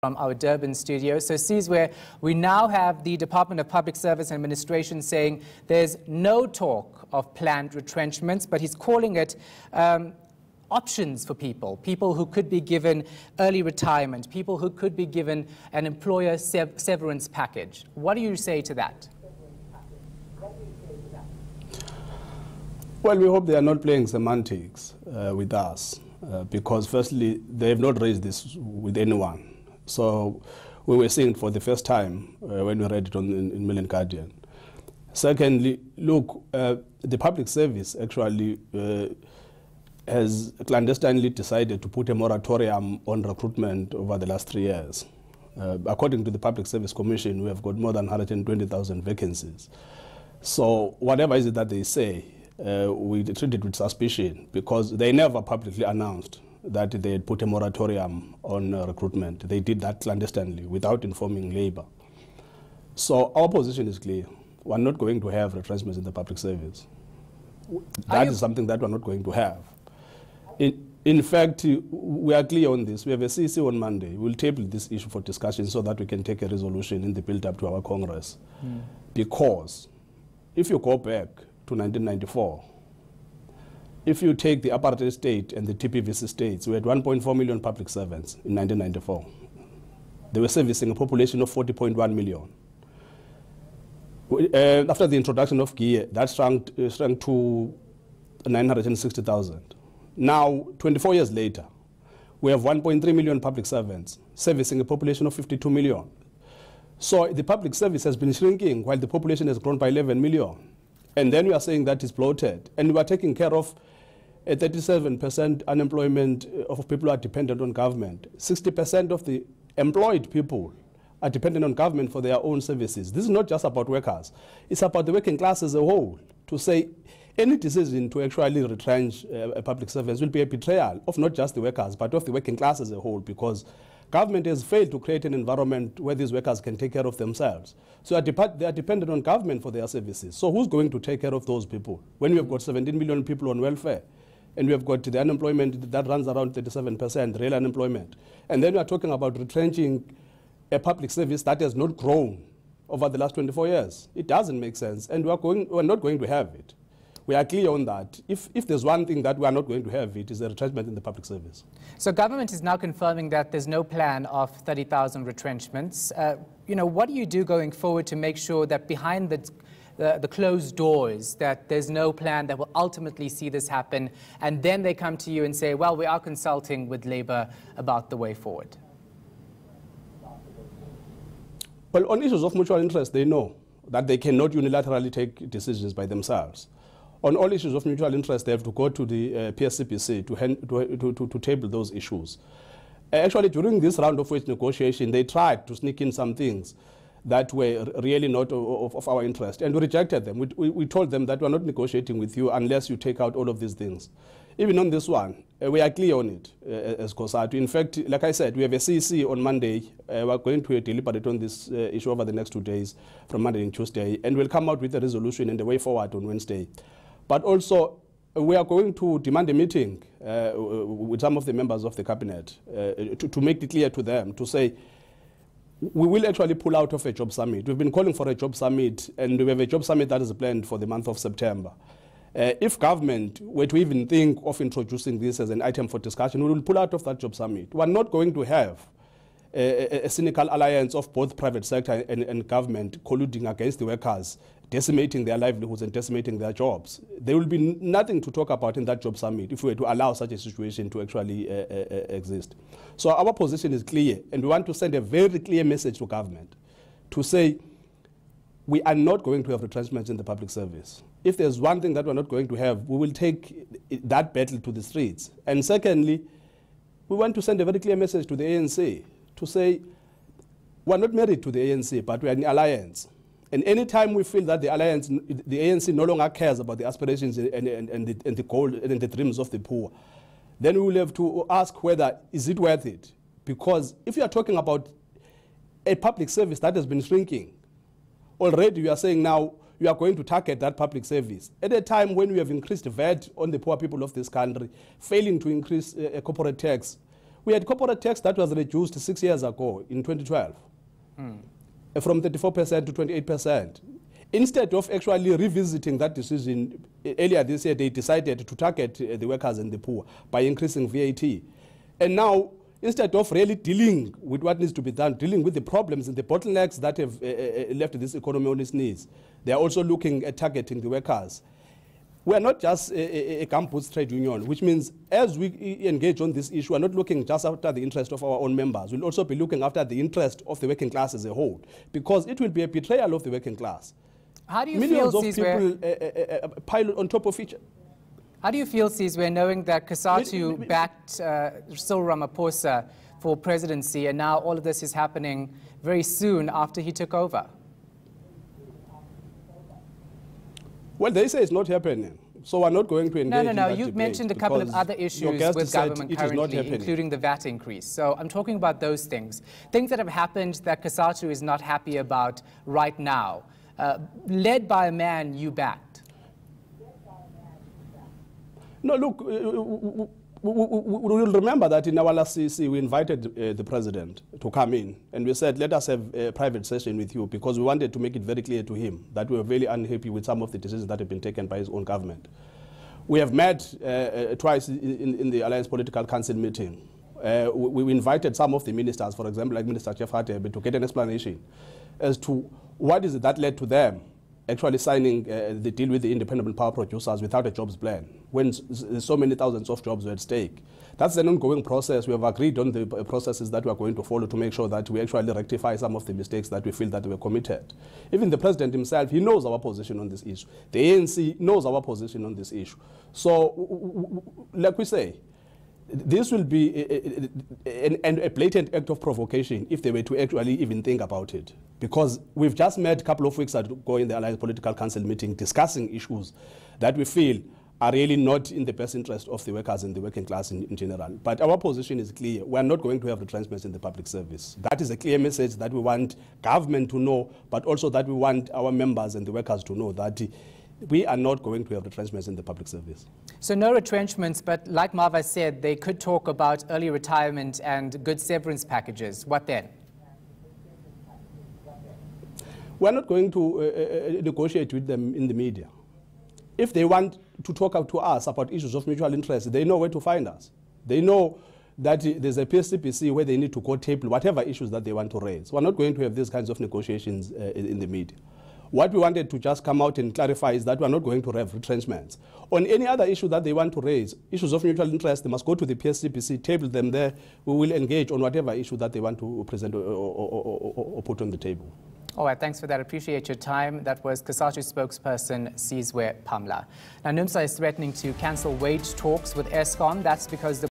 From our Durban studio. So Sizwe, we now have the Department of Public Service and Administration saying there's no talk of planned retrenchments, but he's calling it options for people who could be given early retirement, people who could be given an employer severance package. What do you say to that? Well, we hope they are not playing semantics with us because firstly, they have not raised this with anyone. So we were seeing it for the first time when we read it in Mail and Guardian. Secondly, look, the public service actually has clandestinely decided to put a moratorium on recruitment over the last 3 years. According to the Public Service Commission, we have got more than 120,000 vacancies. So whatever is it that they say, we treat it with suspicion because they never publicly announced that they had put a moratorium on recruitment. They did that clandestinely without informing Labour. So our position is clear. We're not going to have retrenchments in the public service. That is something that we're not going to have. In fact, we are clear on this. We have a CC on Monday. We'll table this issue for discussion so that we can take a resolution in the build-up to our Congress. Because if you go back to 1994, if you take the apartheid state and the TPVC states, we had 1.4 million public servants in 1994. They were servicing a population of 40.1 million. After the introduction of GIE, that shrank to 960,000. Now, 24 years later, we have 1.3 million public servants servicing a population of 52 million. So the public service has been shrinking while the population has grown by 11 million. And then we are saying that is bloated. And we are taking care of a 37% unemployment of people who are dependent on government. 60% of the employed people are dependent on government for their own services. This is not just about workers. It's about the working class as a whole. To say any decision to actually retrench public servants will be a betrayal of not just the workers, but of the working class as a whole, because government has failed to create an environment where these workers can take care of themselves. So they are dependent on government for their services. So who's going to take care of those people? When we have got 17 million people on welfare, and we have got the unemployment that runs around 37%, real unemployment. And then we are talking about retrenching a public service that has not grown over the last 24 years. It doesn't make sense, and we're not going to have it. We are clear on that. If there's one thing that we are not going to have, it is a retrenchment in the public service. So government is now confirming that there's no plan of 30,000 retrenchments. What do you do going forward to make sure that behind the closed doors, that there's no plan that will ultimately see this happen, and then they come to you and say, well, we are consulting with Labour about the way forward? Well, on issues of mutual interest, they know that they cannot unilaterally take decisions by themselves. On all issues of mutual interest, they have to go to the PSCPC to table those issues. Actually, during this round of wage negotiation, they tried to sneak in some things that were really not of our interest, and we rejected them. We told them that we're not negotiating with you unless you take out all of these things. Even on this one, we are clear on it as Cosatu. In fact, like I said, we have a CC on Monday. We're going to deliberate on this issue over the next 2 days, from Monday and Tuesday, and we'll come out with a resolution and the way forward on Wednesday. But also, we are going to demand a meeting with some of the members of the cabinet to make it clear to them, to say, we will actually pull out of a job summit. We've been calling for a job summit, and we have a job summit that is planned for the month of September. If government were to even think of introducing this as an item for discussion, we will pull out of that job summit. We're not going to have a cynical alliance of both private sector and government colluding against the workers, decimating their livelihoods and decimating their jobs. There will be nothing to talk about in that job summit if we were to allow such a situation to actually exist. So our position is clear, and we want to send a very clear message to government to say, we are not going to have retrenchments in the public service. If there's one thing that we're not going to have, we will take that battle to the streets. And secondly, we want to send a very clear message to the ANC to say, we're not married to the ANC, but we're an alliance. And any time we feel that the ANC no longer cares about the aspirations and the goals and the dreams of the poor, then we will have to ask whether is it worth it. Because if you are talking about a public service that has been shrinking, already you are saying now you are going to target that public service. At a time when we have increased VAT on the poor people of this country, failing to increase corporate tax, We had corporate tax that was reduced 6 years ago in 2012 from 34% to 28%. Instead of actually revisiting that decision earlier this year, they decided to target the workers and the poor by increasing VAT. And now, instead of really dealing with what needs to be done, dealing with the problems and the bottlenecks that have left this economy on its knees, they are also looking at targeting the workers. We are not just a gumboots trade union, which means as we engage on this issue, we are not looking just after the interest of our own members. We'll also be looking after the interest of the working class as a whole, because it will be a betrayal of the working class. How do you Millions feel, of people pile on top of each other. How do you feel, Sizwe, knowing that Cosatu backed Cyril Ramaphosa for presidency, and now all of this is happening very soon after he took over? Well, they say it's not happening, so we're not going to engage in that You've mentioned a couple of other issues with government currently, including the VAT increase. So I'm talking about those things. Things that have happened that Cosatu is not happy about right now, led by a man you backed. No, look, we'll remember that in our last CC, we invited the president to come in, and we said, let us have a private session with you, because we wanted to make it very clear to him that we were very unhappy with some of the decisions that have been taken by his own government. We have met twice in the Alliance Political Council meeting. We invited some of the ministers, for example, like Minister Jeff Hatebe, to get an explanation as to what is it that led to them actually signing the deal with the independent power producers without a jobs plan, when so many thousands of jobs were at stake. That's an ongoing process. We have agreed on the processes that we are going to follow to make sure that we actually rectify some of the mistakes that we feel that were committed. Even the president himself, he knows our position on this issue. The ANC knows our position on this issue. So, like we say, this will be a blatant act of provocation if they were to actually even think about it. Because we've just met a couple of weeks ago in the Alliance Political Council meeting discussing issues that we feel are really not in the best interest of the workers and the working class in general. But our position is clear. We are not going to have retrenchments in the public service. That is a clear message that we want government to know, but also that we want our members and the workers to know that we are not going to have retrenchments in the public service. So no retrenchments, but like Marva said, they could talk about early retirement and good severance packages. What then? We're not going to negotiate with them in the media. If they want to talk to us about issues of mutual interest, they know where to find us. They know that there's a PSCPC where they need to go table whatever issues that they want to raise. We're not going to have these kinds of negotiations in the media. What we wanted to just come out and clarify is that we're not going to have retrenchments. On any other issue that they want to raise, issues of mutual interest, they must go to the PSCPC, table them there. We will engage on whatever issue that they want to present or put on the table. All right, thanks for that. Appreciate your time. That was Cosatu spokesperson Sizwe Pamla. Now, NUMSA is threatening to cancel wage talks with Eskom. That's because the